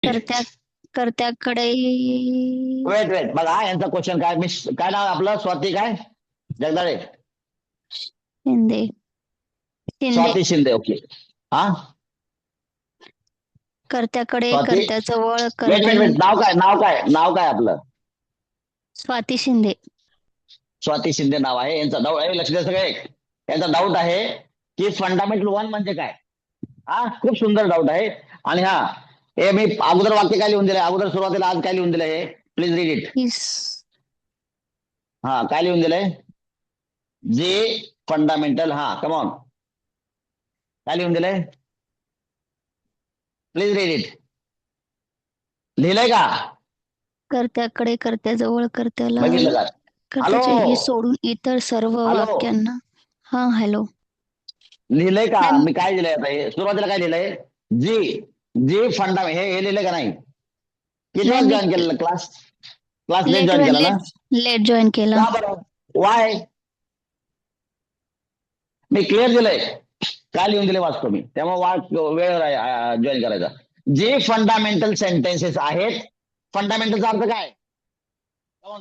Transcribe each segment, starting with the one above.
कर्त्या कर्त्याकडे weight weight बघा यांचा question काय. मी काय नाव आपलं, स्वाती काय जगदाळे, शिंदे शिंदे स्वाती शिंदे. ओके. हा कर्त्याकडे स्वाती, कर्त्याजवळ वेट वेट वेट, नाव काय, नाव काय आपलं. स्वाती शिंदे. स्वाती शिंदे नाव आहे यांचं. डाऊट आहे, लक्ष द्या सगळे. यांचा डाऊट आहे की फंडामेंटल 1 म्हणजे काय. हा खूप सुंदर डाऊट आहे. आणि हा हे मी अगोदर वाक्य काय लिहून दिलंय, अगोदर सुरुवातीला आज काय लिहून दिलंय, प्लीज रीड इट. इस हा काय लिहून दिलंय, जे फंडामेंटल. हा कमॉन, काय लिहून दिलंय, प्लीज रीड इट. लिहिलंय का, कर्त्याकडे कर्त्याजवळ कर्त्याला बघितलं का. हॅलो कर्त्याचे हे सोडून इतर सर्व हॅलो, वाक्यांना. हा हॅलो. लिहिलंय का. नाही, मी काय लिहिलंय आता, हे सुरुवातीला काय लिहिलंय, जी जी फंडामेंट, हे लिहिलंय का नाही. किती नाही वाजता मी जॉईन केलेलं क्लास, लेट लेट जॉईन केला ना. लेट लेट जॉईन केला. का बरं, वाय. मी क्लिअर दिलंय, काय लिहून दिले वाचतो मी, त्यामुळे वेळ जॉईन करायचा. जे फंडामेंटल सेंटेन्सेस आहेत, फंडामेंटलचा अर्थ काय,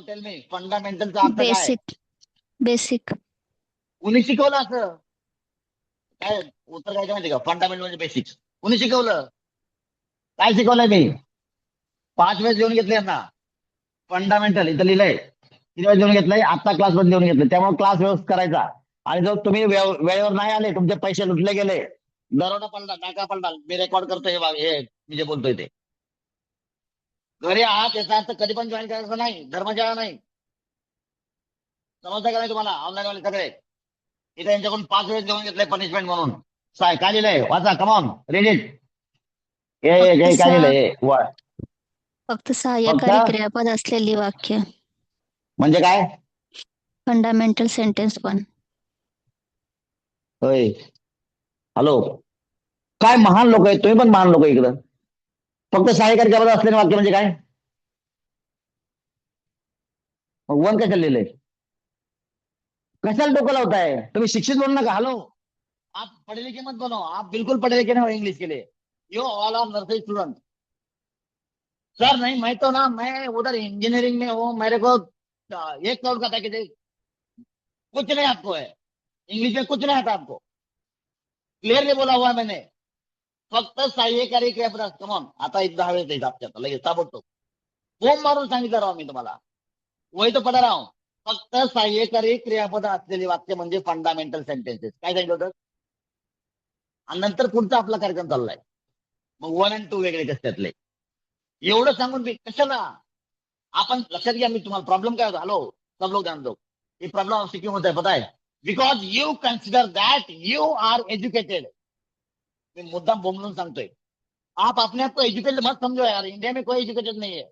टेल मी, फंडामेंटलचा अर्थ काय. बेसिक बेसिक कुणी शिकवलं असं, काय उत्तर काय माहिती का, फंडामेंटल म्हणजे बेसिक्स. कुणी शिकवलं, काय शिकवलंय मी, 5 वेळेस लिहून घेतले यांना. फंडामेंटल इथं लिहिलंय, किती वेळेस लिहून घेतलंय, आता क्लास मध्ये लिहून घेतलं. त्यामुळे क्लास व्यवस्थित करायचा. आणि जर तुम्ही वेळेवर नाही आले, तुमचे पैसे लुटले गेले, दरोडा पडला, टाका पडला. मी रेकॉर्ड करतोय हे मी जे बोलतोय ते. घरी आहात याचा अर्थ कधी पण जॉईन करायचं नाही, धर्मशाळा नाही. समजतं का नाही तुम्हाला, ऑनलाईन वाले सगळे. इथे यांच्याकडून 5 वेळेस लिहून घेतलंय पनिशमेंट म्हणून. काय लिहिलंय वाचा, कमॉन रीड इट. फक्त काय लिहिलंय, फक्त फक्त सहाय्यकारी क्रियापद असलेली वाक्य. म्हणजे काय, फंडामेंटल सेंटेन्स 1. होय. हॅलो, काय महान लोक आहेत तुम्ही, पण महान लोक इकडं. फक्त सहाय्यकारी क्रियापद असलेले वाक्य म्हणजे काय, मग 1 कशाला लिहिलंय, कशाला डोकं लावताय तुम्ही, शिक्षित बनू नका. हॅलो, आप पढ़े लिखे मत बनो, आप बिल्कुल पढ़े लिखे नहीं हो इंग्लिश के लिए. You all are nursery student. Sir नहीं, मैं तो ना, मैं उधर इंजीनियरिंग में हूँ, मेरे को 1 करोड़ का पैकेज, कुछ नहीं आपको है, इंग्लिश में कुछ नहीं आता आपको. क्लियरली बोला हुआ है मैंने. फक्त सहाय्यकारी क्रियापद. कमॉन, आता 10 वेळेस द्यायचं आपल्याला लगेच ताबडतोब. बोंब मारून सांगितलं राव मी तुम्हाला, वही तो पढ़ा रहा हूं. फक्त सहाय्यकारी क्रियापद असलेली वाक्य म्हणजे फंडामेंटल सेंटेन्सेस. काय सांगितलं होतं, आणि नंतर पुढचा आपला कार्यक्रम चाललाय. मग 1 आणि 2 वेगळे कसं त्यातले, एवढं सांगून मी कशाला. आपण लक्षात घ्या, मी तुम्हाला प्रॉब्लेम काय होता. हॅलो, सब लोग ध्यान दो. ये प्रॉब्लम आपसे क्यों होता है पता है, because you consider that you are educated. मैं मुद्दा बोलून सांगतोय, आप अपने आप को एजुकेटेड मत समझो यार. इंडिया में कोई एजुकेटेड नहीं है.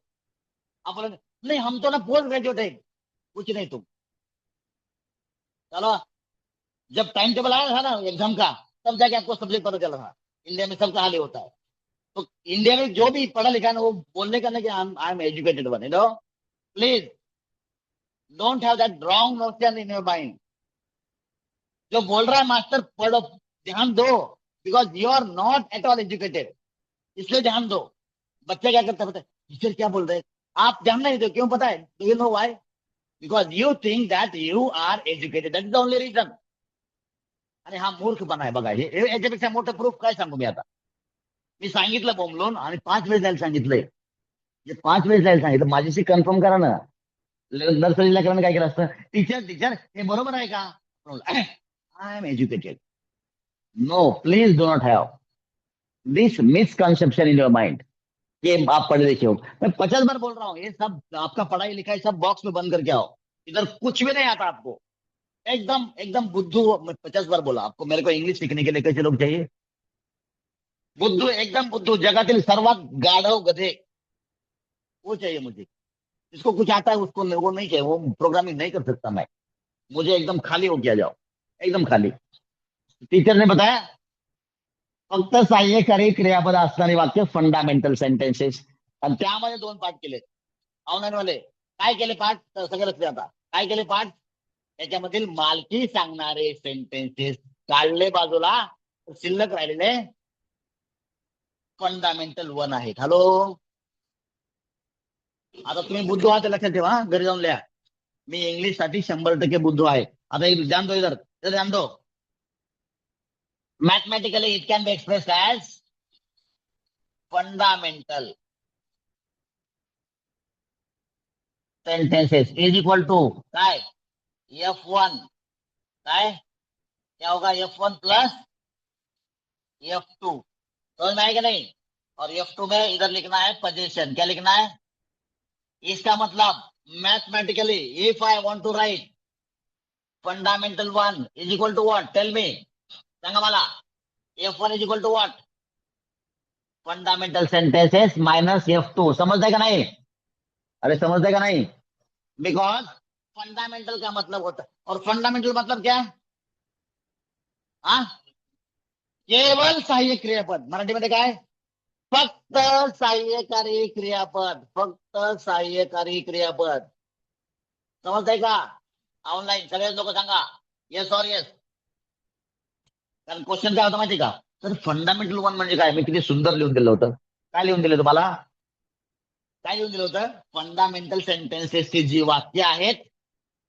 आप बोले नहीं हम तो ना पोस्ट ग्रेजुएट है, कुछ नहीं तुम. चलो, जब टाइम टेबल आया था ना एग्जाम का, तब जाके आपको सब्जेक्ट पता चला था. इंडिया में सबका हाल ही होता है. तो इंडिया में जो भी पढ़ा लिखा है ना, वो बोलने का ना कि I am educated one, you know. Please don't have that wrong notion in your mind. जो बोल रहा है मास्टर पढ़ो, ध्यान दो, because you are not at all educated, इसलिए ध्यान दो. बच्चे क्या करते हैं, टीचर क्या बोल रहे हैं, आप ध्यान नहीं दो. क्यों पता है, do you know why, because you think that you are educated, that is the only reason. आणि हा मूर्खपणा आहे बघा. हे याच्यापेक्षा मोठं प्रूफ काय सांगू मी आता. मी सांगितलं बोंबलून, आणि 5 वेळेस जायला सांगितलंय. 5 वेळेस जायला सांगितलं, माझ्याशी कन्फर्म करा ना. नर्सरीला करायला काय केलं असतं, टीचर हे बरोबर आहे का, I am educated. No, please do not have this misconception in your mind कि आप पढ़े लिखे हो. मैं 50 बार बोल रहा हूँ, ये सब आपका पढ़ाई लिखाई सब बॉक्स में बंद करके आओ. इधर कुछ भी नहीं आता आपको. एकदम एकदम बुद्धू. मैं 50 बार बोला आपको, मेरे को इंग्लिश सीखने के लिए कैसे लोग चाहिए, बुद्धू, एकदम बुद्धू, जगातील सर्वात गाढव गधे वो चाहिए मुझे. जिसको कुछ आता है उसको वो नहीं चाहिए, वो प्रोग्रामिंग नहीं कर सकता मैं. मुझे एकदम खाली हो गया, जाओ एकदम खाली. टीचर ने बताया फक्त सहाय्यकारी क्रियापद असणारी वाक्य फंडामेंटल सेंटेन्सेस. आणि त्यामध्ये 2 पाठ केले ऑनलाईनवाले. काय केले पाठ, तर सगळं लक्षात आता काय केले पाठ. त्याच्यामधील मालकी सांगणारे सेंटेन्सेस काढले बाजूला, शिल्लक राहिलेले फंडामेंटल 1 आहेत. हॅलो, आता तुम्ही बुद्धू आहात हे लक्षात ठेवा हा. घरी जाऊन लिहा. मी इंग्लिश साठी 100% बुद्धू आहे. आता एक ध्यान दो इधर ध्यान दो. Mathematically it can be expressed as fundamental sentences is equal to काय F1 काय क्या होगा F1 प्लस F2. समझ में आएगा नहीं. और F2 में इधर लिखना है पोजीशन. क्या लिखना है? इसका मतलब mathematically if I want to write fundamental 1 is equal to what? Tell me. सांगा मला. F1 is equal to what? Fundamental sentences minus F2. समझते का नहीं? अरे समझते का नहीं? बिकॉज फंडामेंटल का मतलब होता है. और फंडामेंटल मतलब क्या है? हाँ, केवल सहाय्यक क्रियापद. मराठीमध्ये काय? फक्त सहाय्यकारी क्रियापद. फक्त सहाय्यकारी क्रियापद. समजताय का? ऑनलाईन सगळेच लोक सांगा येस और येस. कारण क्वेश्चन काय होतं माहिती का? तर फंडामेंटल 1 म्हणजे काय? मी किती सुंदर लिहून दिलं होतं. काय लिहून दिलं तुम्हाला? काय लिहून दिलं होतं? फंडामेंटल सेंटेन्सेसची जी वाक्य आहेत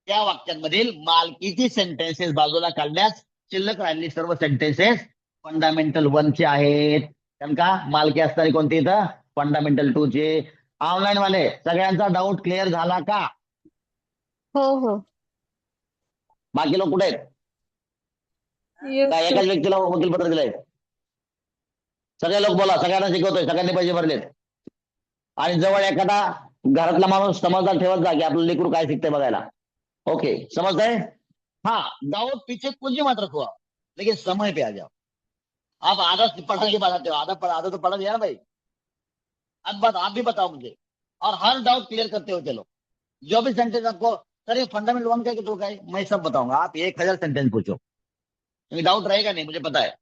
त्या वाक्यांमधील मालकीची सेंटेन्सेस बाजूला काढल्यास शिल्लक राहिलेली सर्व सेंटेन्सेस फंडामेंटल 1 चे आहेत. कारण का मालकी असणारी कोणती इथं? फंडामेंटल 2 चे. ऑनलाईन वाले सगळ्यांचा डाऊट क्लिअर झाला का? हो हो. बाकी लोक कुठे आहेत? येस काय सर. एकाच व्यक्तीला वकील पत्र दिलंय? सगळे लोक बोला. सगळ्यांना शिकवतोय. सगळ्यांनी पैसे भरलेत. आणि जवळ एखादा घरातला माणूस समजदार ठेवत जा की आपलं लेकरू काय शिकतंय बघायला. ओके समझ गए? हाँ, डाउट पीछे कुछ मत रखो आप, लेकिन समय पे आ जाओ. आप आधा पढ़ के बताते हो. आधा तो पढ़ दिया ना भाई. अब आप भी बताओ मुझे. और हर डाउट क्लियर करते हो चलो. जो भी सेंटेंस आपको सर ये फंडामेंटल 1 का है कि 2 का है, मैं सब बताऊंगा. आप 1000 सेंटेंस पूछो, क्योंकि डाउट रहेगा नहीं, मुझे पता है.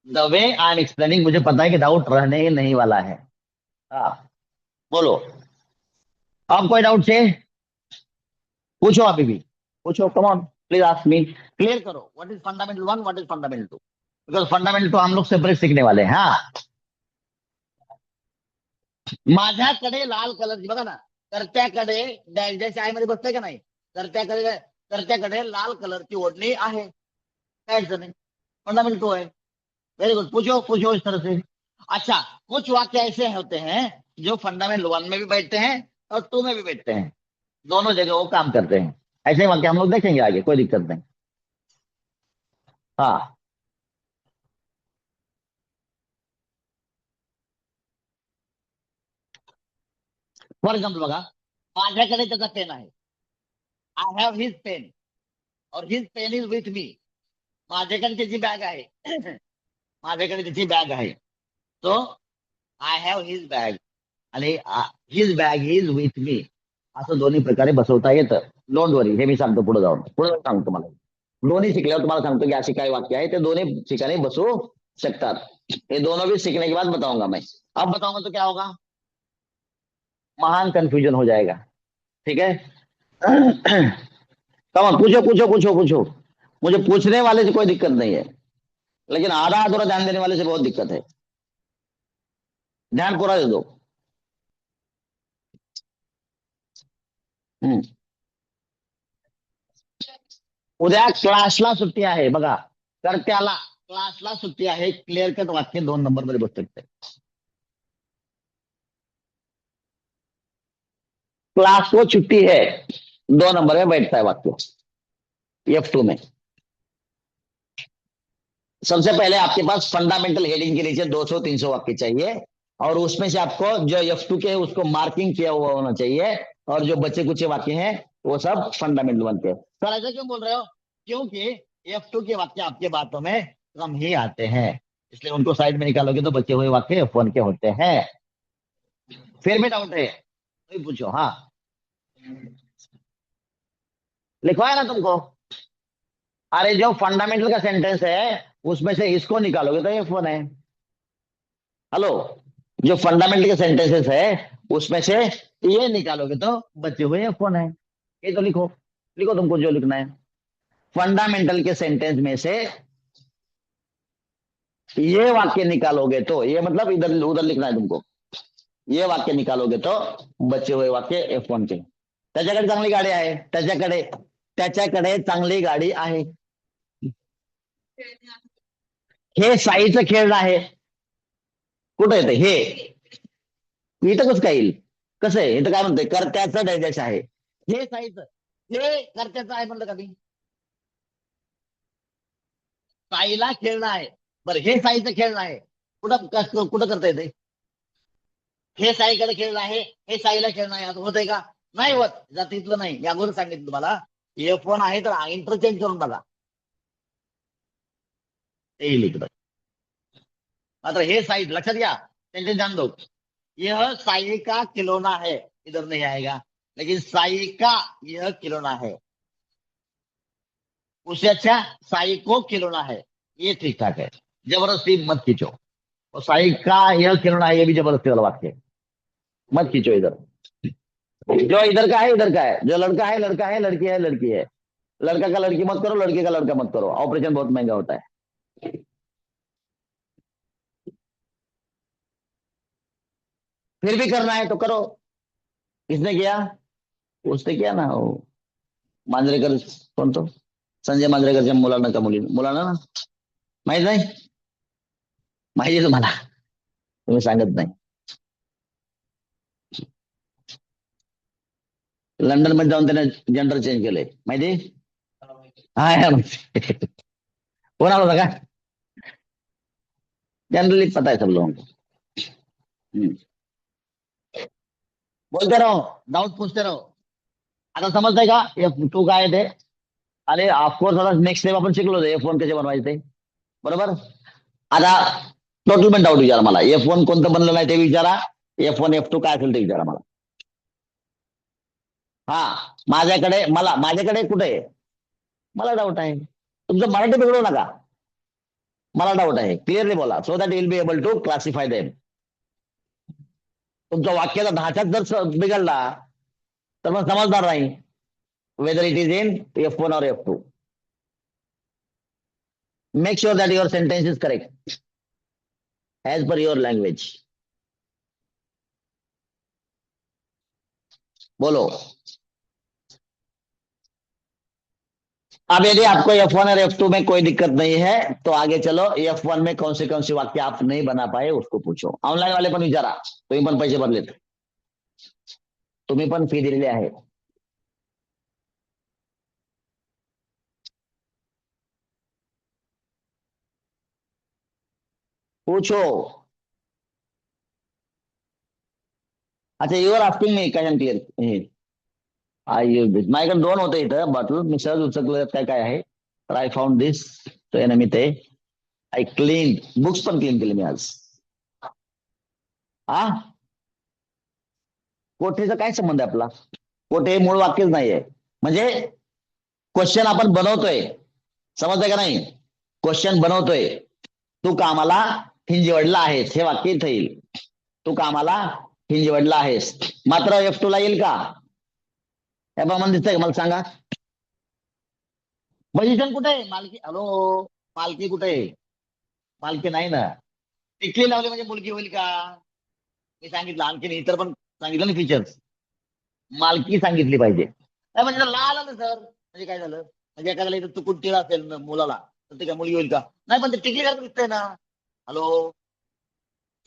The way I am explaining मुझे पता है कि डाउट रहने ही नहीं वाला है. हाँ बोलो. आप कोई डाउट से पूछो. अभी भी पूछो. Come on please ask me. Clear करो what is fundamental 1, what is fundamental 2. Because fundamental 2 हम लोग सेपरेट सीखने वाले हैं. हाँ, माझ्याकडे लाल कलरची बघा ना. कर्त्याकडे डॅश डॅश आहे मध्ये बसतंय का नाही? कर्त्याकडे लाल कलरची ओढणी आहे. काय अडचण नाही. फंडामेंटल 2 है. Very good. पूछो पूछो इस तरह से. अच्छा, कुछ वाक्य ऐसे होते हैं जो फंडामेंटल 1 में भी बैठते हैं और 2 में भी बैठते हैं. दोनों जगह वो काम करते हैं. ऐसे वाक्य हम लोग देखेंगे आगे, कोई दिक्कत नहीं. हाँ फॉर एक्झाम्पल बघा. माझ्याकडे त्याचा पेन आहे. आय हॅव हिज पेन और his pen is with me. माझ्याकडे त्याची बॅग आहे. माझ्याकडे त्याची बॅग आहे. So I have his bag आणि his bag is with me. असं दोन्ही प्रकारे बसवता येतं. Don't worry. हे मी सांगतो पुढे जाऊन सांगतो तुम्हाला. दोन्ही शिकल्यावर तुम्हाला सांगतो की अशी काय वाक्य आहे ते दोन्ही ठिकाणी बसू शकतात. ये दोनों भी सीखने के बाद बताऊंगा मैं. अब बताऊंगा तो क्या होगा? महान कंफ्यूजन हो जाएगा. ठीक है. कम पूछो पूछो पूछो पूछो. मुझे पूछने वाले से कोई दिक्कत नहीं है, लेकिन आधा अधूरा ध्यान देने वाले से बहुत दिक्कत है. ध्यान पूरा दे दो. हम्म. उद्या क्लासला सुट्टी आहे बघा. तर त्याला क्लासला सुट्टी आहे. क्लिअर कट वाक्य 2 नंबर मध्ये बसू शकते. क्लास को छुट्टी है 2 नंबर में बैठता है वाक्य F2 में. सबसे पहले आपके पास फंडामेंटल हेडिंग के नीचे 200-300 वाक्य चाहिए और उसमें से आपको जो F2 के है उसको मार्किंग किया हुआ होना चाहिए और जो बचे कुचे वाक्य हैं वो सब फंडामेंटल 1 के. सर ऐसा क्यों बोल रहे हो? क्योंकि F2 के वाक्य आपके बातों में कम ही आते हैं, इसलिए उनको साइड में निकालोगे तो बचे हुए वाक्य F1 के होते हैं. फिर भी डाउट है तो पूछो. हाँ लिखवाया ना तुमको. अरे जो फंडामेंटल का सेंटेंस है उसमें से इसको निकालोगे तो F1 है. हेलो, जो फंडामेंटल के सेंटेंसेस है उसमें से ये निकालोगे तो बचे हुए F1 है. ये तो लिखो. लिखो तुमको जो लिखना है. फंडामेंटल के सेंटेंस में से ये वाक्य निकालोगे तो, ये मतलब इधर उधर लिखना है तुमको. ये वाक्य निकालोगे तो बचे हुए वाक्य F1 के. त्याच्याकडे चांगली गाडी आहे, त्याच्याकडे त्याच्याकडे चांगली गाडी आहे. हे साईचं खेळणं आहे. कुठं येतं हे? इथं कसं काय येईल? कसं आहे? इथं काय म्हणतंय? कर्त्याचं निर्देश आहे. हे साईचं, हे कर्त्याचं आहे म्हणलं का मी? साईला खेळणं आहे. बरं, हे साईचं खेळणं आहे. कुठं करता येते? हे साईकडे खेळणं आहे, हे साईला खेळणं आहे. होतंय का? नाही होत. जातीतलं नाही. मी अगोदर सांगितलं तुम्हाला. F1 आहे तर इंटरचेंज करून बघा. ते येईल इकडं. मात्र हे साई लक्षात घ्या, टेंशन जान दो. यह साई का खिलौना है, इधर नहीं आएगा. लेकिन साई का यह खिलौना है, उससे अच्छा साई को खिलौना है, ये ठीक ठाक है. जबरदस्ती मत खींचो. और साई का यह खिलौना है, ये भी जबरदस्ती वाला वाक्य है. मत खींचो इधर. जो इधर का है इधर का है, जो लड़का है लड़का है, लड़की है लड़की है. लड़का का लड़की मत करो, लड़के का लड़का मत करो. ऑपरेशन बहुत महंगा होता है. फिर भी करना है तो करो. किसने किया? उसने किया ना, वो मांजरेकर. कोण तो? संजय मांजरेकरच्या मुलांना का मुलांना ना? माहित नाही? माहिती आहे तुम्हाला, तुम्ही सांगत नाही. लंडन मध्ये जाऊन त्याने जेंडर चेंज केलंय, माहिती? हा माहिती. कोण आला होता का? जनरली पता है सब लोगों को. बोलते रहो, डाउट पूछते रहो. आता समजतंय का F2 काय ते? आणि ऑफकोर्स आता नेक्स्ट स्टेप आपण शिकलो F1 कसे बनवायचे ते, बरोबर. आता टोटल पण डाऊट विचारा मला. F1 कोणतं बनलं नाही ते विचारा. F1 F2 काय असेल ते विचारा मला. हा, माझ्याकडे कुठे आहे? मला डाऊट आहे. तुमचं मराठी बिघडवू नका. मला डाऊट आहे, क्लिअरली बोला, so that will be able to classify them. तुमचा वाक्याचा ढाचाच जर बिघडला तर मग समजणार नाही whether it is in F1 or F2. Make sure that your sentence is correct as per your language. बोलो. अब यदि आपको F1 और F2 में कोई दिक्कत नहीं है तो आगे चलो. F1 में कौन से वाक्य आप नहीं बना पाए उसको पूछो. ऑनलाईन वाले पण विचारा, तुम्ही पण पैसे भरलेत, तुम्ही पण फी दिलेली आहे. पूछो. अच्छा, यू आर आस्किंग मी काय क्लिअर. माझ्याकडे 2 होते इथं बॉटल, मी सहज उचकलं काय काय आहे. तर आय फाउंड दिस, तो याने मी ते आय क्लीन बुक्स पण क्लीन केले मी आज. हा, कोठेचा काय संबंध आहे आपला? कोठे मूळ वाक्यच नाहीये. म्हणजे क्वेश्चन आपण बनवतोय, समजतंय का नाही? क्वेश्चन बनवतोय. तू कामाला हिंजवडला आहेस, हे वाक्य इथं येईल. तू कामाला हिंजवडला आहेस. मात्र F2 ला येईल का? हे बघ, मला दिसतंय का? मला सांगा. पोझिशन कुठे आहे? मालकी. हॅलो, मालकी कुठे आहे? मालकी नाही ना. टिकली लावली म्हणजे मुलगी होईल का? मी सांगितलं, आणखीन इतर पण सांगितलं ना फीचर्स. मालकी सांगितली पाहिजे. नाही म्हणजे ला आलं ना सर, म्हणजे काय झालं? म्हणजे एखाद्याला इथं चुकून टिळा असेल मुलाला, तर ते काय मुलगी होईल का? नाही, पण ते टिकली सारखं दिसतंय ना. हॅलो,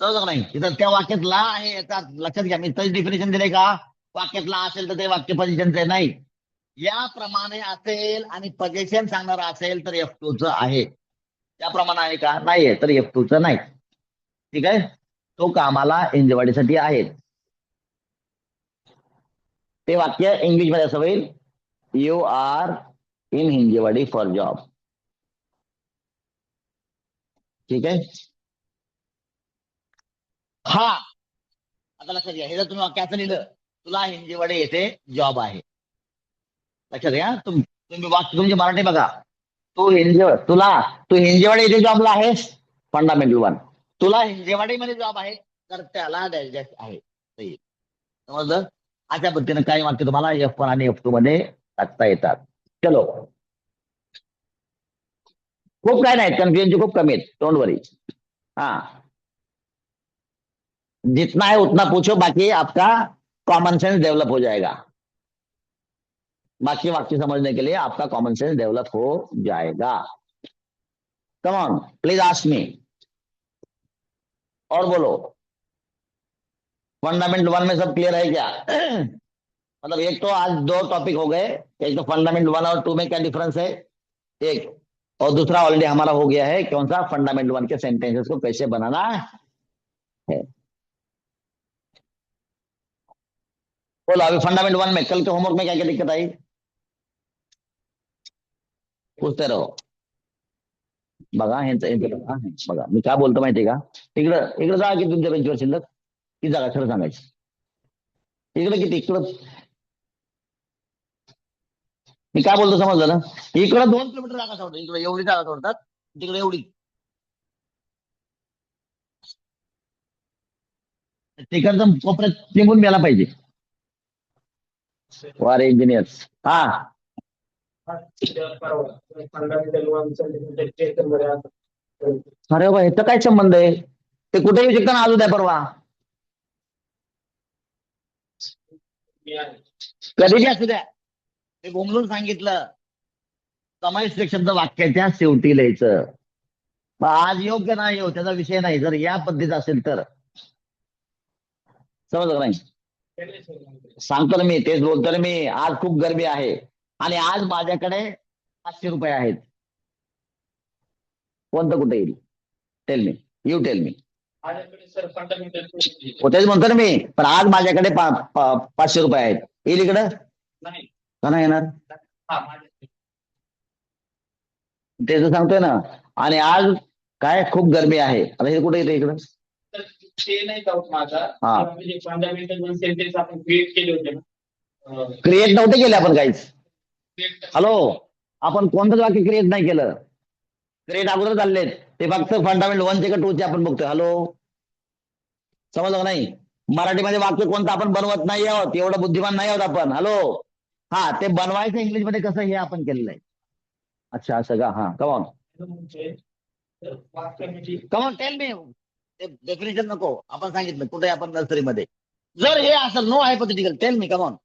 समजलं का नाही? इथं त्या वाक्यात ला आहे, याचा लक्षात घ्या. मी तच डिफिनेशन दिले का? वाक्यात ला असेल तर ते वाक्य पोझिशनचं नाही. याप्रमाणे असेल आणि पोझिशन सांगणार असेल तर F2 च आहे. त्याप्रमाणे आहे का? नाहीये तर F2 च नाही. ठीक आहे. तो कामाला हिंजवाडीसाठी आहे. ते वाक्य इंग्लिश मध्ये असं होईल, you are in Hinjewadi for job. ठीक आहे. हा, आता लक्षात घ्या. हे जर तुम्ही वाक्याचं लिहिलं, तुला हिंजेवाडी येथे जॉब आहे. लक्षात घ्या. तुम्ही वाक्य तुमची मराठी बघा. तू हिंजेवाडी येथे जॉबला आहेस. फंडामेंटल 1. तुला हिंजेवाडीमध्ये जॉब आहे तर त्याला डॅश डॅश आहे. समजलं? अशा पद्धतीने काही वाक्य तुम्हाला F1 आणि F2 मध्ये टाकता येतात. चलो, खूप काय नाही, कन्फ्युजनचे खूप कमी आहेत, डोंट वरी. हा, जितना है उतना पूछो, बाकी आपका कॉमन सेंस डेवलप हो जाएगा। बाकी वाक्य समझने के लिए आपका कॉमन सेंस डेवलप हो जाएगा। कम ऑन, प्लीज आस्क मी। और बोलो, फंडामेंट वन में सब क्लियर है क्या? मतलब एक तो आज दो टॉपिक हो गए, एक तो फंडामेंट वन और टू में क्या डिफरेंस है एक, और दूसरा ऑलरेडी हमारा हो गया है, कौन सा, फंडामेंट वन के सेंटेंसेस को कैसे बनाना है। बोलो अभी फंडामेंट वन में कल के होमवर्क में क्या क्या दिक्कत आई, पूछते रहो। बघा बघा मी काय बोलतो माहितीये का, इकडं इकडं जा की तुमच्या बेंचवर शिल्लक किती जागा, खरं सांगायचं, इकडे किती, इकडं मी काय बोलतो समजलं ना, इकडं 2 किलोमीटर जागा सोडतात, इकडे एवढी जागा सोडतात, तिकडे एवढी, तिकडचं कोपऱ्यात निघून गेला पाहिजे. वारे इंजिनियर्स, हा फंडामेंटल वन मध्ये अरे बाबा ह्याचा काय संबंध आहे, ते कुठे येऊ शकतं ना, आजू द्या परवा, कधीही असू द्या, ते बोंबलून सांगितलं, समावेश शब्द वाक्याच्या शेवटी लिहायचं. मग आज योग्य नाही हो त्याचा विषय नाही, जर या पद्धतीत असेल तर, समजलं नाही, सांगतो ना मी, तेच बोलतो ना मी, आज खूप गरमी आहे आणि आज माझ्याकडे 500 रुपये आहेत, कोणतं कुठे येईल, tell me, you tell me. Sir fundamental तेच म्हणतो ना मी, पण आज माझ्याकडे 500 रुपये आहेत, येईल इकडं नाही का नाही येणार, तेच सांगतोय ना. आणि आज काय खूप गरमी आहे, आता हे कुठे येते इकडं, ते नाही डाऊट माझा, हा. म्हणजे फंडामेंटल वन सेंटेन्स आपण क्रिएट केले होते ना, क्रिएट नव्हते केले आपण काहीच, हॅलो, आपण कोणतंच वाक्य क्रिएट नाही केलं, क्रिएट अगोदर चाललेत, ते फक्त फंडामेंटल वनचे का टूचे आपण बघतोय, हॅलो, समजलं का नाही, मराठीमध्ये वाक्य कोणतं आपण बनवत नाही आहोत, एवढं बुद्धिमान नाही आहोत आपण, हॅलो, हा, ते बनवायचं इंग्लिशमध्ये कसं हे आपण केलेलं आहे. अच्छा असं का, हा, come on come on tell me, definition नको, आपण सांगितलं कुठे आपण नर्सरीमध्ये, जर हे असं no hypothetical, tell me come on.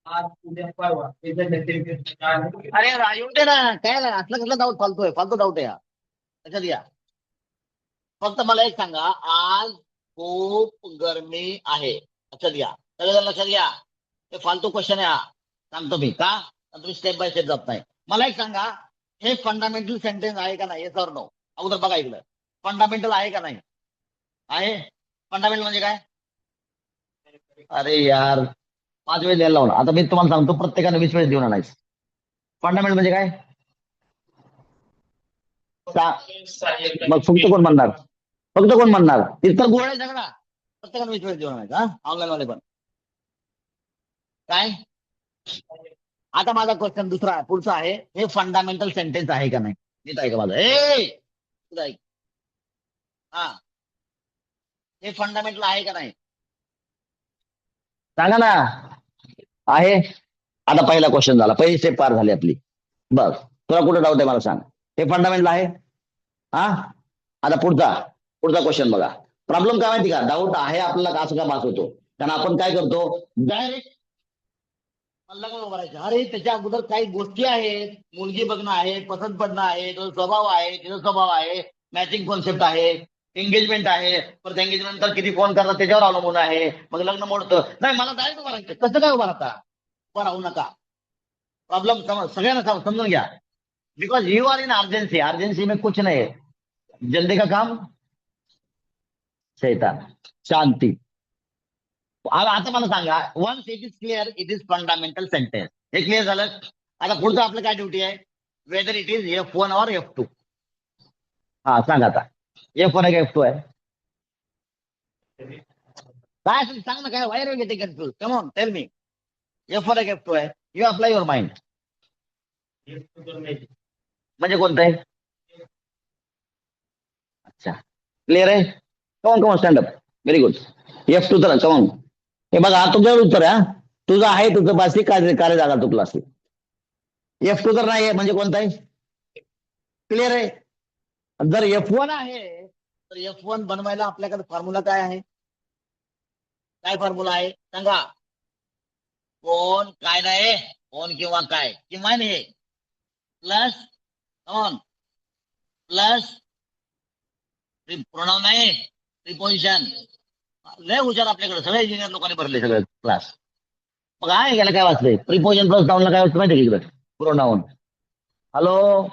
आज उद्या परवा अरे येऊन दे ना, काय असलं कसलं डाऊट फालतोय, फालतू डाऊट आहे हा, लक्षात घ्या. फक्त मला एक सांगा, आज खूप गरमी आहे, लक्षात घ्या, सगळेजण लक्षात घ्या, हे फालतू क्वेश्चन आहे हा, सांगतो मी का, तुम्ही स्टेप बाय स्टेप जात नाही. मला एक सांगा, हे फंडामेंटल सेंटेन्स आहे का नाही, हे सर नो, अगोदर बघा इकडं, फंडामेंटल आहे का नाही, आहे, फंडामेंटल म्हणजे काय, अरे यार 5 वेळ द्यायला लावला, आता मी तुम्हाला सांगतो, प्रत्येकाने 20 वेळेस देऊन आणायचं. फंडामेंटल म्हणजे काय, मग फक्त कोण म्हणणार, फक्त कोण म्हणणार, तिथं गोळ आहे सगळा, प्रत्येकाने 20 वेळेस देऊन आणायचं, ऑनलाईन वाले पण काय. आता माझा क्वेश्चन दुसरा पुढचा आहे, हे फंडामेंटल सेंटेन्स आहे का नाही, नीट आहे का माझं, ऐक, हा, हे फंडामेंटल आहे का नाही, सांगा ना, आहे. आता पहिला क्वेश्चन झाला, पहिली स्टेप पार झाली आपली, बघ तुला कुठं डाऊट आहे मला सांग, हे फंडामेंटल आहे, हा. आता पुढचा पुढचा क्वेश्चन बघा, प्रॉब्लेम काय माहिती का, डाऊट आहे आपल्याला असं का भास होतो, कारण आपण काय करतो, डायरेक्ट लग्न उभारायचं, अरे त्याच्या अगोदर काही गोष्टी आहेत, मुलगी बघणं आहे, पसंत पडणं आहे, तो स्वभाव आहे, तिचा स्वभाव आहे, मॅचिंग कॉन्सेप्ट आहे, एंगेजमेंट आहे, परत एंगेजमेंट नंतर किती फोन करतात त्याच्यावर अवलंबून आहे, मग लग्न मोडतं, नाही मला डायरेक्ट उभा राहायचं, कसं काय उभा राहता, उभा राहू नका, प्रॉब्लेम सगळ्यांना समजून घ्या, because you are in urgency, urgency में कुछ नहीं है, जल्दी का काम शैतान, शांती. आता मला सांगा, once it is clear, it is fundamental sentence, हे क्लिअर झालं. आता पुढचं आपलं काय ड्युटी आहे, वेदर इट इज F1 और F2, हा सांगा आता, F1 आहे का F2 आहे, काय असेल सांग ना, काय वायर गेटे confuse, come on tell me, F1 आहे का F2 आहे, यू अप्लाय युअर माइंड, म्हणजे कोणतं आहे, अच्छा क्लिअर आहे, come on come on stand up, very good, F2 तर कमॉन, हे बघा तुमच्यावर उत्तर आहे, तुझं आहे तुझं बासी कार्य जागा तू क्लास, F2 तर नाही आहे म्हणजे कोणता आहे? क्लिअर आहे. जर F1 आहे तर F1 बनवायला आपल्याकडे फॉर्म्युला काय आहे? काय फॉर्म्युला आहे सांगा? कोण काय नाही, कोण किंवा काय किंवा हे प्लस ऑन प्लस प्रोनाउन नाही, प्रिपोजिशन. लय हुशार आपल्याकडे, सगळे इंजिनियर लोकांनी भरले सगळे क्लास. मग आहे याला काय वाचलंय? प्रिपोजिशन प्लस नाउनला काय वाचतं माहिती इकडे? प्रोनाउन. हॅलो,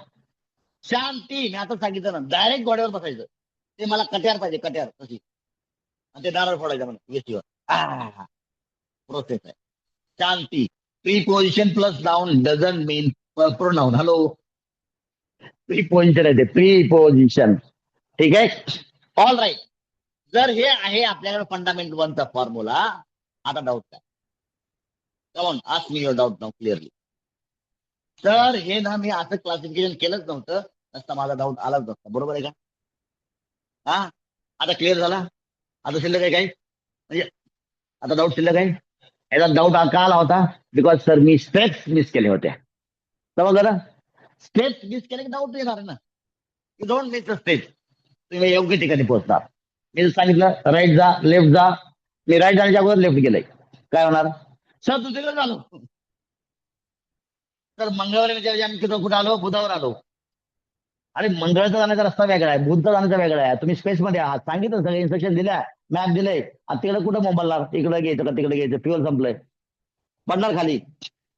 शांती. मी आता सांगितलं ना, डायरेक्ट गोड्यावर बसायचं. ते मला कट्यार पाहिजे, कट्यार तशी, आणि ते नारळ फोडायचं म्हणून वेशीवर. प्रोसेस आहे. शांती. Preposition plus noun doesn't mean pronoun. Hello, preposition आहे ते, प्रीपोजिशन. ठीक आहे, ऑल राईट. जर हे आहे आपल्याकडे फंडामेंटल वनचा फॉर्म्युला, आता डाऊट काय? Come on, ask me your doubt now clearly. तर हे ना मी असं क्लासिफिकेशन केलंच नव्हतं, नसता माझा डाऊट आलाच नसता. बरोबर आहे का? हा, आता क्लिअर झाला. आता शिल्लक आहे काही म्हणजे, आता डाऊट शिल्लक आहे. याचा डाऊट का आला होता? Because sir me steps miss केले होते. समजलं ना? स्टेप्स मिस केले की डाऊट येणार आहे ना. You don't miss the steps, तुम्ही योग्य ठिकाणी पोहोचणार. मी सांगितलं राईट जा, लेफ्ट जा. मी राईट जाण्याच्या अगोदर लेफ्ट गेलंय, काय होणार? सर दुसरीकडे झालो. तर मंगळवारी आम्ही कुठं आलो? बुधावर आलो. अरे मंगळाचा जाण्याचा रस्ता वेगळा आहे, बुधचा जाण्याचा वेगळा आहे. तुम्ही स्पेस मध्ये आहात, सांगितलं सगळे इन्स्ट्रक्शन दिल्या, मॅप दिलंय. आता तिकडे कुठं मोबाईलणार? इकडे घ्यायचं का तिकडे घ्यायचं? फ्युअल संपलंय, पडणार खाली.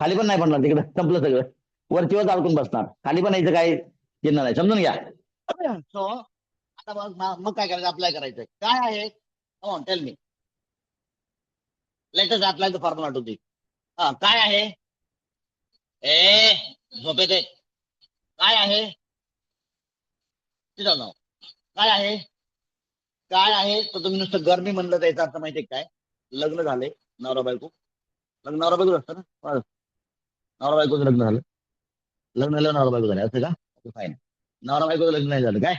खाली पण नाही पडणार, तिकडे संपलं सगळं. वरतीवर अडकून बसणार, खाली पण यायचं काय चिन्ह नाही. समजून घ्या. सो आता मग काय करायचं? अप्लाय करायचं काय आहे? Tell me. Latest apply the formula to दी. काय आहे? ए झोपे ते काय आहे? काय आहे? काय आहे? तर तुम्ही नुसतं गरमी म्हणलं त्याचा अर्थ माहितीये काय? लग्न झाले, नवरा बायको. लग्न नवरा बायको असतं ना, नवरा बायकोचं लग्न झालं. लग्न झालं नवरा बायको झाले असं का? फाईन. नवरा बायकोचं लग्न नाही झालं काय?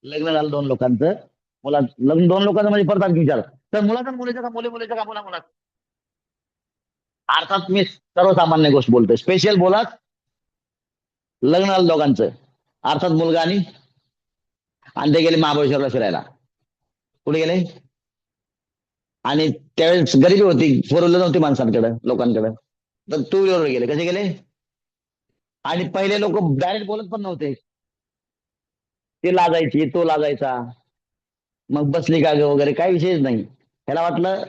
लग्न झालं दोन लोकांचं. मुला लग्न दोन लोकांचं म्हणजे परत आणखी विचार. तर मुलाचा मुलीचं का, मुली मुलीचं का, मुला मुलात? अर्थात मी सर्वसामान्य गोष्ट बोलतोय, स्पेशल बोलात. लग्न झालं दोघांचं, अर्थात मुलगा आणि ते गेले महाबळेश्वरला फिरायला. कुठे गेले? आणि त्यावेळेस गरिबी होती, फोर व्हीलर नव्हती माणसांकडे, लोकांकडे. तर टू व्हीलरवर गेले. कसे गेले? आणि पहिले लोक डायरेक्ट बोलत पण नव्हते, ते लाजायची, तो लाजायचा. मग बसली का ग वगैरे काही विषयच नाही. ह्याला वाटलं,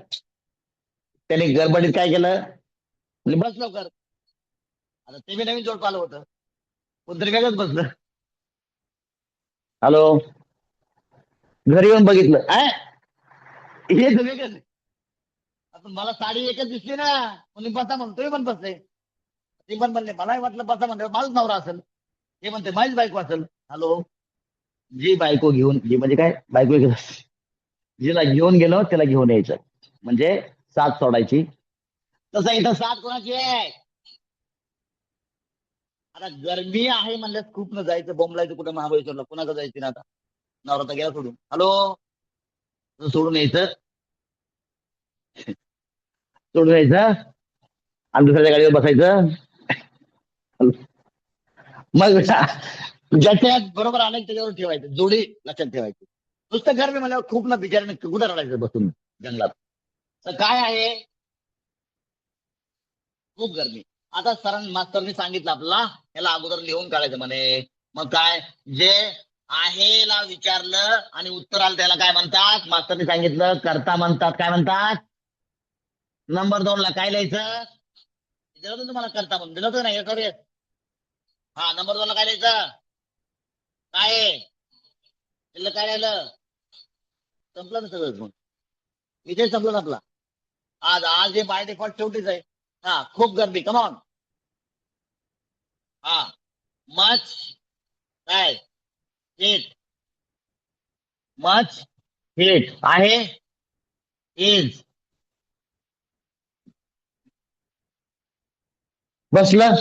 त्याने गडबडीत काय केलं, म्हणजे बस लवकर. आता ते बी नवीन जोड आलं होतं, कोणतरी वेगळंच बसलं. हॅलो, घरी येऊन बघितलं, हे वेगळं. आता मला साडी एकच दिसली ना, म्हणून बसा म्हणतोय, पण बसले. ते पण म्हणले, मलाही वाटलं बसा म्हणते माझाच नवरा असेल, हे म्हणते माझीच बायको असेल. हॅलो, जी बायको घेऊन, जी म्हणजे काय बायको, जिला घेऊन गेलो त्याला घेऊन यायचं, म्हणजे साथ सोडायची. तसं इथं साथ कोणाची आहे? आता गरमी आहे म्हणल्यास खूप न जायचं, बोंबलायचं कुठं महाबळेश्वरला, कुणाचं जायचं ना आता? नवरा तर गेला सोडून. हॅलो, सोडून यायचं, सोडून यायचं आणि दुसऱ्या गाडीवर बसायचं. मग ज्याच्यात बरोबर आलं त्याच्यावर ठेवायचं, जोडी लक्षात ठेवायची. नुसतं गरमी म्हणल्यावर खूप ना बिचाराने कुठं रडायचं बसून जंगलात. तर काय आहे? खूप गरमी. आता मास्तरनी सांगितलं आपल्याला, याला अगोदर लिहून काढायचं म्हणे. मग काय, जे आहेला विचारलं आणि उत्तर आलं त्याला काय म्हणतात? मास्तरनी सांगितलं करता म्हणतात. काय म्हणतात? नंबर 2 ला काय लिहायचं? दिलं होतं तुम्हाला करता म्हणून, दिलं होतं नाही? हा, नंबर 2 ला काय लिहायचं? काय आहे? दिलं काय राहिलं? संपलं ना सगळं. मग विजय संपला ना आपला. आज आज हे बाय डिफॉल्ट शेवटीच आहे. हा, खूप गर्दी. कमॉन. हा, मच काय हिट, मच हिट आहे, इज. बसलं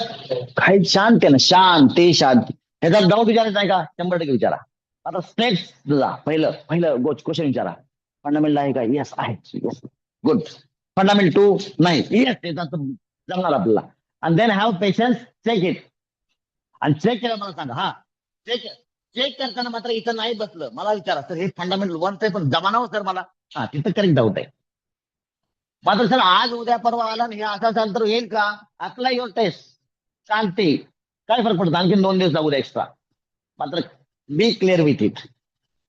काही शांत आहे ना, शांती शांती. ह्याचा डाऊट विचारायचा आहे का? 100% विचारा. आता स्टेप्स जा. पहिलं पहिलं क्वेश्चन विचारा, फंडामेंटल आहे का? येस आहे, येस, गुड. फंडामेंटल 2 नाही, येस, जमणार आपल्याला. आणि then have patience, check it. आणि चेक केलं मला सांगा. हा, चेक चेक करताना मात्र इथं नाही बसलं, मला विचारा सर हे फंडामेंटल वन आहे पण जमाना सर मला. हा, तिथं करेक्ट डाऊट आहे. मात्र सर आज उद्या परवा आला आणि हे असं झालं तर होईल का? अप्लाय युअर टेस्ट, शांती, काय फरक पडतो, आणखी 2 दिवस लागू द्या एक्स्ट्रा. मात्र बी क्लिअर विथ इट,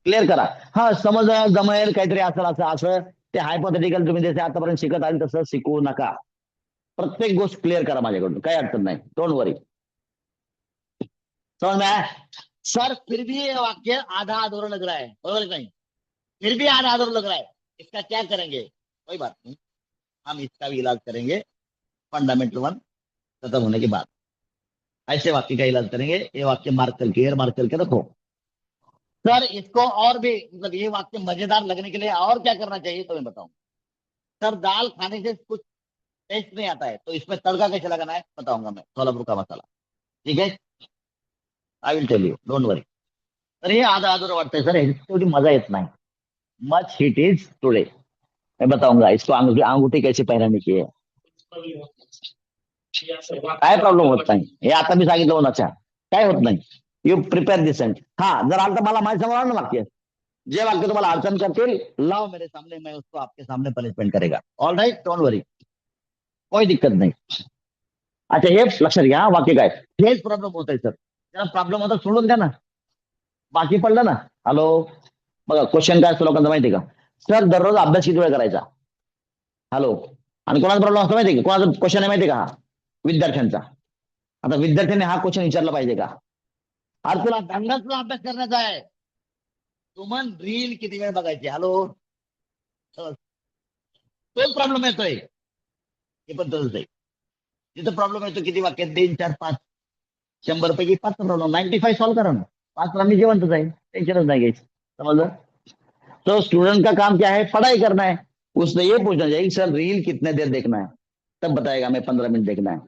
क्लिअर करा. हा, समज जमेल काहीतरी असं असं असं, ते हायपोथेटिकल तुम्ही जसे आतापर्यंत शिकत आले तसं शिकवू नका. प्रत्येक गोष्ट क्लिअर करा माझ्याकडून, काही अडचण नाही, डोंट वरी. समझ में आया? सर फिर भी ये वाक्य आधा अधूरा लग रहा है, बरोबर नहीं? फिर भी आधा अधूरा लग रहा है, इसका क्या करेंगे? कोई बात नहीं, हम इसका भी इलाज करेंगे फंडामेंटल वन खत्म होने के बाद. ऐसे वाक्य का इलाज करेंगे. ये वाक्य मार्क करके रखो. सर इसको और भी मतलब ये वाक्य मजेदार लगने के लिए और क्या करना चाहिए तो मैं बताऊं. सर दाल खाने से कुछ टेस्ट नहीं आता है, तो इसमें तड़का कैसे लगाना है बताऊंगा मैं, कोल्हापुर का मसाला. ठीक है, I will tell you, don't worry. तर हे आधा अधूरा वाटतंय सर, ह्याची तेवढी मजा येत नाही. मच हिट इज टुडे, मैं बताऊंगा इसको अंगूठी कैसे पहनाने की है. काय प्रॉब्लेम होत नाही, हे आता मी सांगितलं होणार, काय होत नाही. You prepare this end. हा, जर आलं तर मला माझ्या समोर ना वाक्य, जे वाक्य तुम्हाला अडचण करतील लाव मेरे सामने, मैं उसको आपके सामने पनिशमेंट करेगा. ऑल राईट, डोंट वरी, कोई दिक्कत नाही. अच्छा, हे लक्षात घ्या, वाक्य काय हेच प्रॉब्लेम होत आहे सर. त्याला प्रॉब्लेम होता सोडून द्या ना, बाकी पडलं ना. हॅलो, बघा क्वेश्चन काय असतो लोकांना माहिती का? सर दररोज अभ्यास किती वेळ करायचा? हॅलो, आणि कोणाचा प्रॉब्लेम असतो माहिती का? कोणाचा क्वेश्चन आहे माहिती का? हा, विद्यार्थ्यांचा. आता विद्यार्थ्यांनी हा क्वेश्चन विचारला पाहिजे का? अरे तुला दंडाचा अभ्यास करण्याचा आहे, तुम्हाला रील किती वेळ बघायची? हॅलो, तोच प्रॉब्लेम येतोय. हे पण तसंच आहे, तिथं प्रॉब्लेम येतो किती वाक्यात, 3, 4, 5, 100 पैकी 5 प्रॉब्लेम, 95 सॉल्व करा ना. 5 मी जिवंतच आहे, टेंशनच नाही घ्यायचं. समझ? तो स्टूडेंट का काम क्या है? पढ़ाई करना है. उसने ये पूछना चाहिए सर रील कितने देर देखना है, तब बताएगा मैं 15 मिनट देखना है.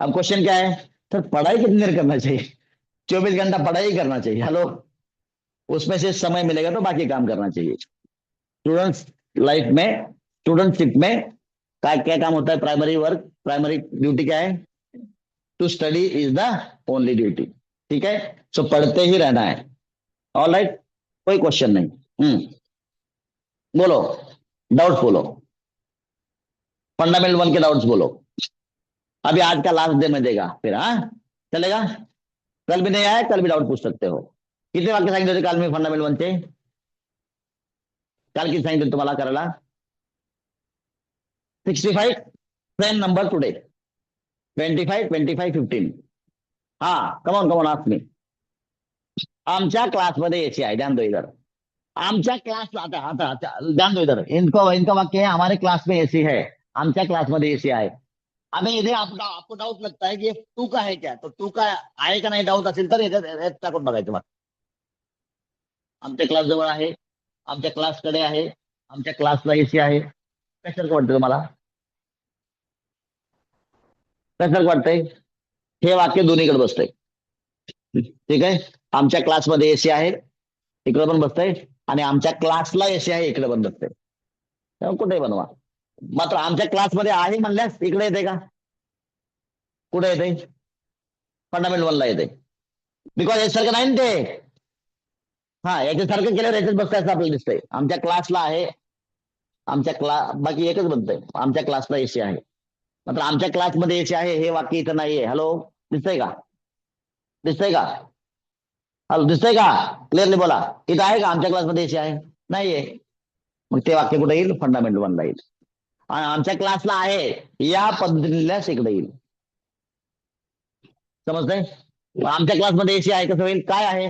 अब क्वेश्चन क्या है? सर पढ़ाई कितनी देर करना चाहिए? 24 घंटा पढ़ाई करना चाहिए. हेलो, उसमें से समय मिलेगा तो बाकी काम करना चाहिए. स्टूडेंट्स लाइफ में, स्टूडेंटशिप में क्या क्या काम होता है? प्राइमरी वर्क, प्राइमरी ड्यूटी क्या है? To study is the only duty. ठीक है, सो पढ़ते ही रहना है. ऑल राइट, कोई क्वेश्चन नहीं. बोलो, डाउट्स बोलो, फंडामेंटल वन के डाउट्स बोलो. अभी आज का लास्ट डे में देगा फिर, हाँ चलेगा? कल भी नहीं आया, कल भी डाउट पूछ सकते हो. कितने वाक्य सांगितले होते काल मी फंडामेंटल वनचे? काल किती सांगितले तुम्हाला करायला? 65. Same number today, 25, 25, 15. हा, कमॉन आस्क मी. आमच्या क्लासमध्ये एसी आहे, ध्यान दो इधर. आमच्या क्लास, आता आता आता ध्यान दो इधर, इनका वाक्य है हमारे क्लास में एसी है. आमच्या क्लासमध्ये एसी आहे. अभी इथे आपको डाउट लगता है कि टू का है क्या, तो टू का आहे का नाही डाऊट असेल तर याच्यात टाकून बघायचं. मग आमच्या क्लास जवळ आहे, आमच्या क्लासकडे आहे, आमच्या क्लासला एसी आहे. कशाला वाटतं तुम्हाला? कशाला वाटतंय? हे वाक्य दोन्हीकडे बसतंय. ठीक आहे, आमच्या क्लासमध्ये एसी आहे, इकडे पण बसतंय, आणि आमच्या क्लासला एसी आहे, इकडे पण बसतंय. कुठे बनवा. मात्र आमच्या क्लासमध्ये आहे म्हणल्यास इकडे येते का? कुठे येते? फंडामेंटल वनला येते. बिकॉज याच्यासारखं नाही ना ते. हा, याच्यासारखं केल्यावर याच्यात बसतायचं आपल्याला दिसतंय. आमच्या क्लासला आहे, आमच्या क्लास, बाकी एकच बनतंय, आमच्या क्लासला एसी आहे. मात्र आमच्या क्लासमध्ये एसी आहे हे वाक्य इथं नाहीये. हॅलो, दिसतंय का? दिसतंय का? हॅलो, दिसतंय का? क्लिअरली बोला, इथं आहे का आमच्या क्लासमध्ये एसी आहे? नाहीये. मग ते वाक्य कुठे येईल? फंडामेंटल वनला येईल. आणि आमच्या क्लासला आहे या पद्धतीने इकडे येईल. समजतंय? आमच्या क्लासमध्ये एसी आहे कसं होईल? काय आहे?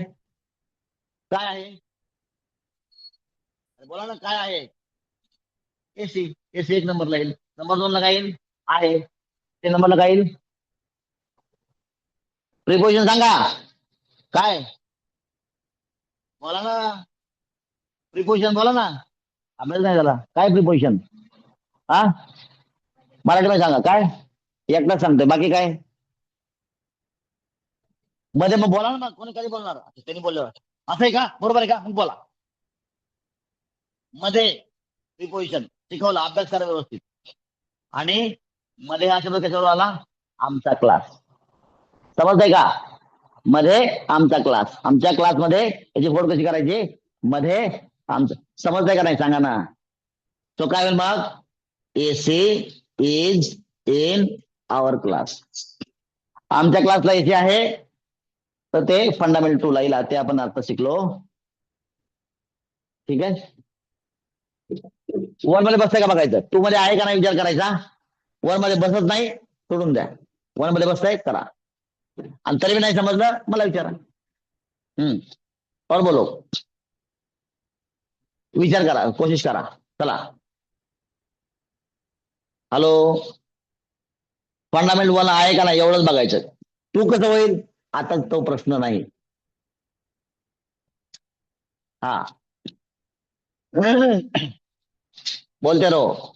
काय आहे? बोला ना, काय आहे? एसी. एसी 1 नंबरला येईल. नंबर 2ला काय येईल? आहे. 3 नंबरला काय येईल? प्रिपोजिशन सांगा काय? बोला ना, प्रिपोजिशन बोला ना. अभ्यास नाही झाला. काय प्रिपोजिशन? हा, मराठीमध्ये सांगा काय? एकटाच सांगतोय, बाकी काय? मध्ये मग बोला ना, मग कोणी कधी बोलणार? त्यांनी बोलल्यावर असं आहे का? बरोबर आहे का? मग बोला. मध्ये प्रिपोजिशन शिकवलं, अभ्यास करा व्यवस्थित. आणि मध्ये हा शब्द कशावर आला? आमचा क्लास. समजतंय का? मध्ये आमचा क्लास, आमच्या क्लासमध्ये याची फोड कशी करायची, मध्ये आमचं, समजतंय का नाही सांगा ना. तो काय होईल मग, AC is in our class. आमच्या क्लासला एसी आहे तर ते फंडामेंटल 2 ला येईल, ते आपण आता शिकलो. ठीक आहे. 1 मध्ये बसतंय का बघायचं, 2 मध्ये आहे का नाही विचार करायचा. 1 मध्ये बसत नाही सोडून द्या, 1 मध्ये बसताय करा, आणि तरी नाही समजलं मला विचारा. और बोलो, विचार करा, कोशिश करा. चला, हॅलो, फंडामेंटल 1 आहे का नाही एवढंच बघायचं. 2 कसं होईल आता तो प्रश्न नाही. हा बोलते रहो.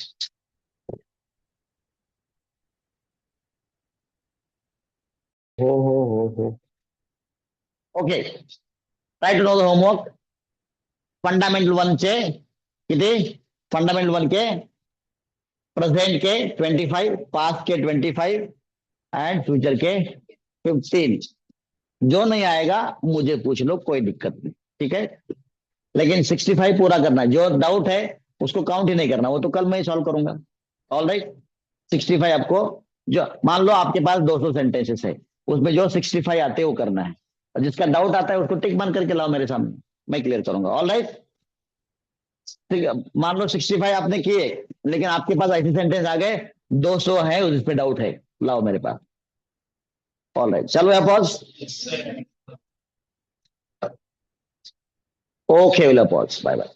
हो. Okay, try to know the homework. Fundamental 1 चे किती, फंडामेंटल 1 के प्रेजेंट के 25, पास्ट के 25 एंड फ्यूचर के 15. जो नहीं आएगा मुझे पूछ लो, कोई दिक्कत नहीं. ठीक है, लेकिन 65 पूरा करना है. जो डाउट है उसको काउंट ही नहीं करना, वो तो कल मैं ही सॉल्व करूंगा. ऑल राइट, 65 आपको, जो मान लो आपके पास 200 सेंटेंसेस है, उसमें जो 65 आते हैं वो करना है, और जिसका डाउट आता है उसको टिक बंद करके लाओ मेरे सामने, मैं क्लियर करूंगा. ऑल राइट, ठीक है. मान लो 65 आपने किए, लेकिन आपके पास ऐसे सेंटेंस आ गए 200 है उस पे डाउट है, लाओ मेरे पास. ऑल राइट, चलो यहाँ pause. Okay, will pause, bye bye.